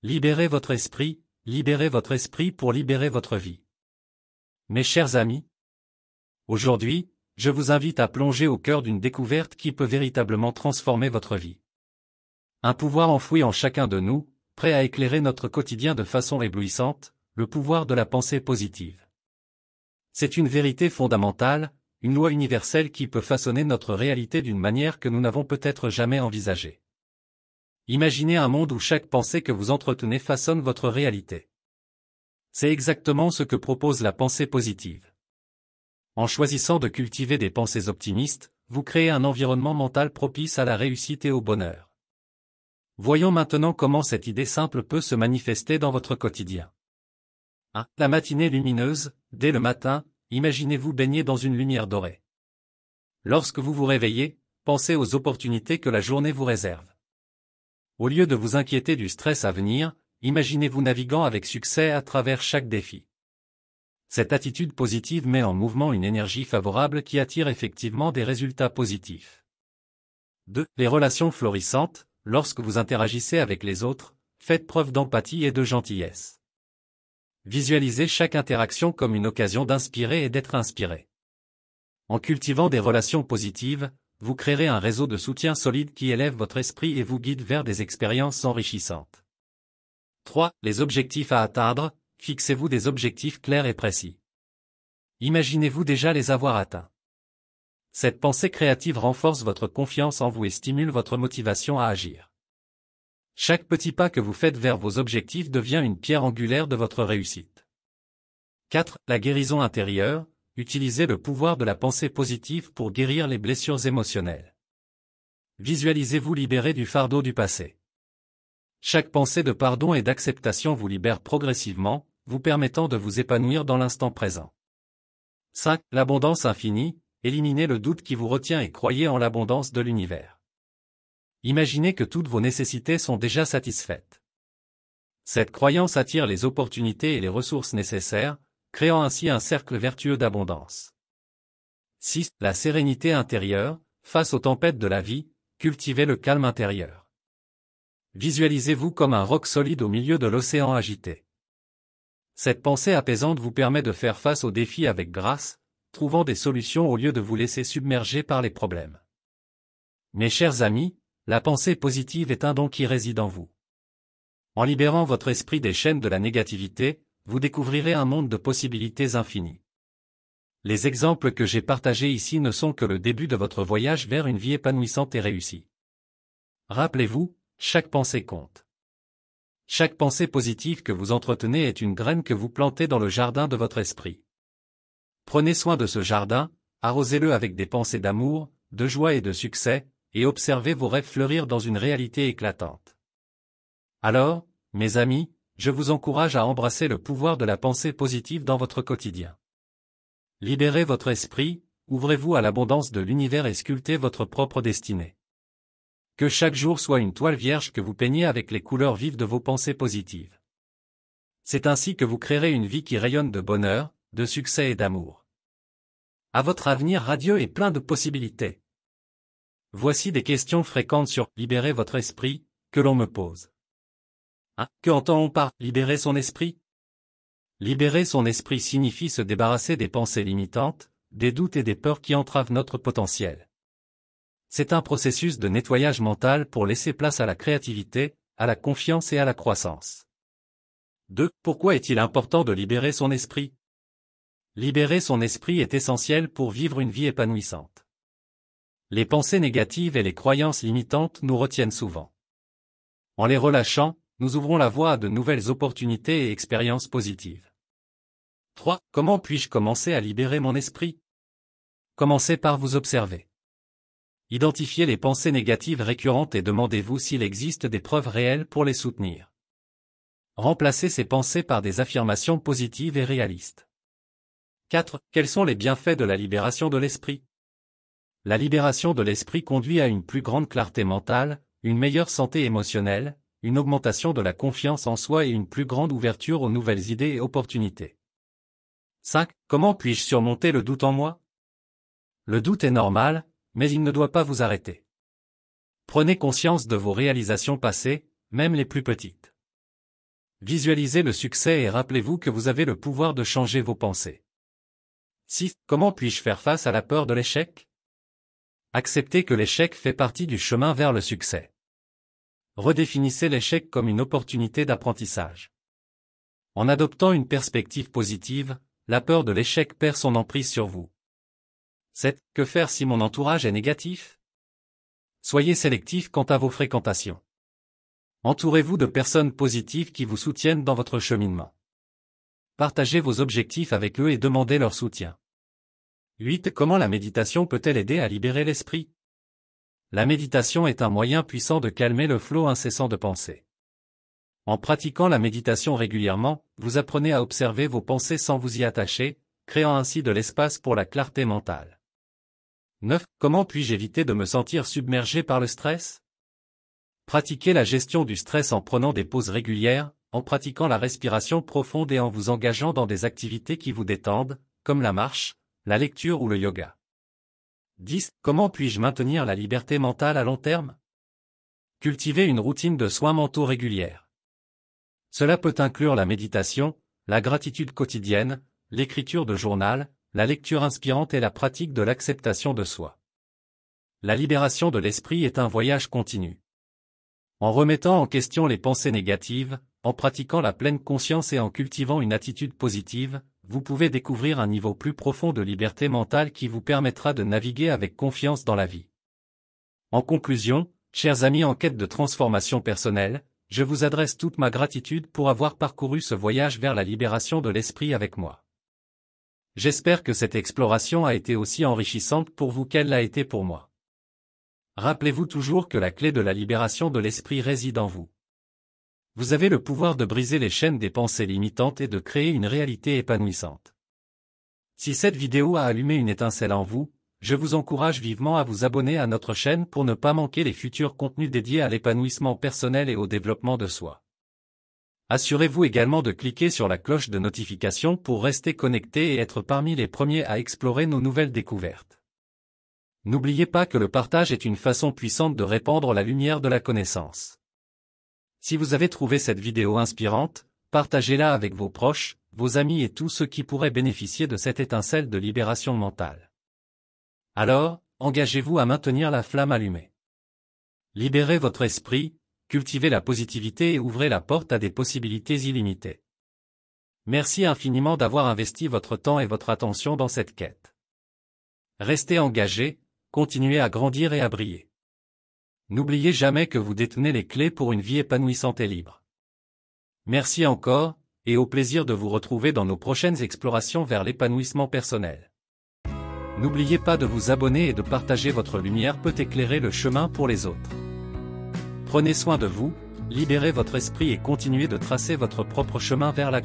Libérez votre esprit pour libérer votre vie. Mes chers amis, aujourd'hui, je vous invite à plonger au cœur d'une découverte qui peut véritablement transformer votre vie. Un pouvoir enfoui en chacun de nous, prêt à éclairer notre quotidien de façon éblouissante, le pouvoir de la pensée positive. C'est une vérité fondamentale, une loi universelle qui peut façonner notre réalité d'une manière que nous n'avons peut-être jamais envisagée. Imaginez un monde où chaque pensée que vous entretenez façonne votre réalité. C'est exactement ce que propose la pensée positive. En choisissant de cultiver des pensées optimistes, vous créez un environnement mental propice à la réussite et au bonheur. Voyons maintenant comment cette idée simple peut se manifester dans votre quotidien. 1. La matinée lumineuse, dès le matin, imaginez-vous baigner dans une lumière dorée. Lorsque vous vous réveillez, pensez aux opportunités que la journée vous réserve. Au lieu de vous inquiéter du stress à venir, imaginez-vous naviguant avec succès à travers chaque défi. Cette attitude positive met en mouvement une énergie favorable qui attire effectivement des résultats positifs. 2. Les relations florissantes, lorsque vous interagissez avec les autres, faites preuve d'empathie et de gentillesse. Visualisez chaque interaction comme une occasion d'inspirer et d'être inspiré. En cultivant des relations positives, vous créerez un réseau de soutien solide qui élève votre esprit et vous guide vers des expériences enrichissantes. 3. Les objectifs à atteindre, fixez-vous des objectifs clairs et précis. Imaginez-vous déjà les avoir atteints. Cette pensée créative renforce votre confiance en vous et stimule votre motivation à agir. Chaque petit pas que vous faites vers vos objectifs devient une pierre angulaire de votre réussite. 4. La guérison intérieure, utilisez le pouvoir de la pensée positive pour guérir les blessures émotionnelles. Visualisez-vous libéré du fardeau du passé. Chaque pensée de pardon et d'acceptation vous libère progressivement, vous permettant de vous épanouir dans l'instant présent. 5. L'abondance infinie, éliminez le doute qui vous retient et croyez en l'abondance de l'univers. Imaginez que toutes vos nécessités sont déjà satisfaites. Cette croyance attire les opportunités et les ressources nécessaires, créant ainsi un cercle vertueux d'abondance. 6. La sérénité intérieure, face aux tempêtes de la vie, cultivez le calme intérieur. Visualisez-vous comme un roc solide au milieu de l'océan agité. Cette pensée apaisante vous permet de faire face aux défis avec grâce, trouvant des solutions au lieu de vous laisser submerger par les problèmes. Mes chers amis, la pensée positive est un don qui réside en vous. En libérant votre esprit des chaînes de la négativité, vous découvrirez un monde de possibilités infinies. Les exemples que j'ai partagés ici ne sont que le début de votre voyage vers une vie épanouissante et réussie. Rappelez-vous, chaque pensée compte. Chaque pensée positive que vous entretenez est une graine que vous plantez dans le jardin de votre esprit. Prenez soin de ce jardin, arrosez-le avec des pensées d'amour, de joie et de succès, et observez vos rêves fleurir dans une réalité éclatante. Alors, mes amis, je vous encourage à embrasser le pouvoir de la pensée positive dans votre quotidien. Libérez votre esprit, ouvrez-vous à l'abondance de l'univers et sculptez votre propre destinée. Que chaque jour soit une toile vierge que vous peignez avec les couleurs vives de vos pensées positives. C'est ainsi que vous créerez une vie qui rayonne de bonheur, de succès et d'amour. À votre avenir radieux et plein de possibilités. Voici des questions fréquentes sur « Libérer votre esprit » que l'on me pose. 1. Que entend-on par « libérer son esprit » ? Libérer son esprit signifie se débarrasser des pensées limitantes, des doutes et des peurs qui entravent notre potentiel. C'est un processus de nettoyage mental pour laisser place à la créativité, à la confiance et à la croissance. 2. Pourquoi est-il important de libérer son esprit ? Libérer son esprit est essentiel pour vivre une vie épanouissante. Les pensées négatives et les croyances limitantes nous retiennent souvent. En les relâchant, nous ouvrons la voie à de nouvelles opportunités et expériences positives. 3. Comment puis-je commencer à libérer mon esprit ? Commencez par vous observer. Identifiez les pensées négatives récurrentes et demandez-vous s'il existe des preuves réelles pour les soutenir. Remplacez ces pensées par des affirmations positives et réalistes. 4. Quels sont les bienfaits de la libération de l'esprit ? La libération de l'esprit conduit à une plus grande clarté mentale, une meilleure santé émotionnelle, une augmentation de la confiance en soi et une plus grande ouverture aux nouvelles idées et opportunités. 5. Comment puis-je surmonter le doute en moi ? Le doute est normal, mais il ne doit pas vous arrêter. Prenez conscience de vos réalisations passées, même les plus petites. Visualisez le succès et rappelez-vous que vous avez le pouvoir de changer vos pensées. 6. Comment puis-je faire face à la peur de l'échec? Acceptez que l'échec fait partie du chemin vers le succès. Redéfinissez l'échec comme une opportunité d'apprentissage. En adoptant une perspective positive, la peur de l'échec perd son emprise sur vous. 7. Que faire si mon entourage est négatif? Soyez sélectif quant à vos fréquentations. Entourez-vous de personnes positives qui vous soutiennent dans votre cheminement. Partagez vos objectifs avec eux et demandez leur soutien. 8. Comment la méditation peut-elle aider à libérer l'esprit? La méditation est un moyen puissant de calmer le flot incessant de pensées. En pratiquant la méditation régulièrement, vous apprenez à observer vos pensées sans vous y attacher, créant ainsi de l'espace pour la clarté mentale. 9. Comment puis-je éviter de me sentir submergé par le stress? Pratiquez la gestion du stress en prenant des pauses régulières, en pratiquant la respiration profonde et en vous engageant dans des activités qui vous détendent, comme la marche, la lecture ou le yoga. 10. Comment puis-je maintenir la liberté mentale à long terme? Cultivez une routine de soins mentaux régulière. Cela peut inclure la méditation, la gratitude quotidienne, l'écriture de journal, la lecture inspirante et la pratique de l'acceptation de soi. La libération de l'esprit est un voyage continu. En remettant en question les pensées négatives, en pratiquant la pleine conscience et en cultivant une attitude positive, vous pouvez découvrir un niveau plus profond de liberté mentale qui vous permettra de naviguer avec confiance dans la vie. En conclusion, chers amis en quête de transformation personnelle, je vous adresse toute ma gratitude pour avoir parcouru ce voyage vers la libération de l'esprit avec moi. J'espère que cette exploration a été aussi enrichissante pour vous qu'elle l'a été pour moi. Rappelez-vous toujours que la clé de la libération de l'esprit réside en vous. Vous avez le pouvoir de briser les chaînes des pensées limitantes et de créer une réalité épanouissante. Si cette vidéo a allumé une étincelle en vous, je vous encourage vivement à vous abonner à notre chaîne pour ne pas manquer les futurs contenus dédiés à l'épanouissement personnel et au développement de soi. Assurez-vous également de cliquer sur la cloche de notification pour rester connecté et être parmi les premiers à explorer nos nouvelles découvertes. N'oubliez pas que le partage est une façon puissante de répandre la lumière de la connaissance. Si vous avez trouvé cette vidéo inspirante, partagez-la avec vos proches, vos amis et tous ceux qui pourraient bénéficier de cette étincelle de libération mentale. Alors, engagez-vous à maintenir la flamme allumée. Libérez votre esprit, cultivez la positivité et ouvrez la porte à des possibilités illimitées. Merci infiniment d'avoir investi votre temps et votre attention dans cette quête. Restez engagés, continuez à grandir et à briller. N'oubliez jamais que vous détenez les clés pour une vie épanouissante et libre. Merci encore, et au plaisir de vous retrouver dans nos prochaines explorations vers l'épanouissement personnel. N'oubliez pas de vous abonner et de partager, votre lumière peut éclairer le chemin pour les autres. Prenez soin de vous, libérez votre esprit et continuez de tracer votre propre chemin vers la